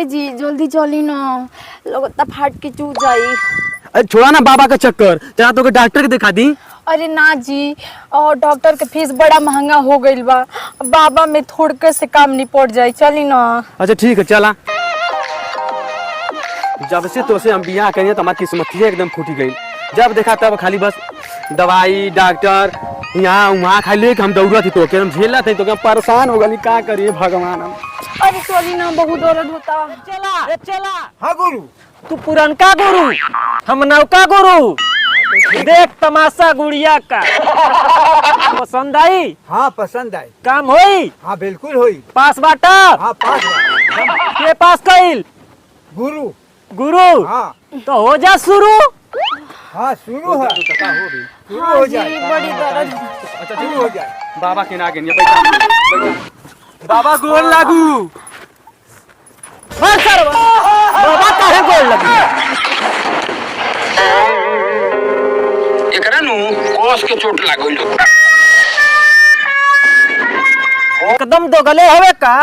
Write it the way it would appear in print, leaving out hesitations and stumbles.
ए जी जल्दी चली ना, लगता फाट के चू जाई। अरे छोड़ा ना बाबा का चक्कर, चला तो डॉक्टर के दिखा दी। अरे ना जी, और डॉक्टर के फीस बड़ा महंगा हो गईल बा, बाबा में थोड़के से काम निपट जाई, चली ना। अच्छा ठीक है चला। जब से तो से हम बियाह करिए तो हमारी किस्मत ही एकदम फूटी गई। जब देखा तब खाली बस दवाई डॉक्टर यहाँ वहाँ खाली हम दौड़त थी तो हम झेला थे तो परेशान हो गई, का करिए भगवान हम। अरे चली ना, बहुत दर्द होता। चला चला। हाँ गुरु, तू पुरनका गुरु, हम नौका गुरु। देख तमाशा गुड़िया का। पसंद आई? हाँ पसंद आई। काम होई? हाँ बिल्कुल हुई। पास बाटा? हाँ पास बा। के पास कइल? गुरु। गुरु? हाँ तो हो जा शुरू। हाँ शुरू है, शुरू हाँ हो जी, जाए। बड़ी दर्द। अच्छा शुरू हो जाए। बाबा के ना आगे नहीं बैठा। बाबा गोल लागू। हाँ सर, बाबा काहे गोल लगी? एकरा नु कोस के चोट लागल। एकदम दोगले हवे का?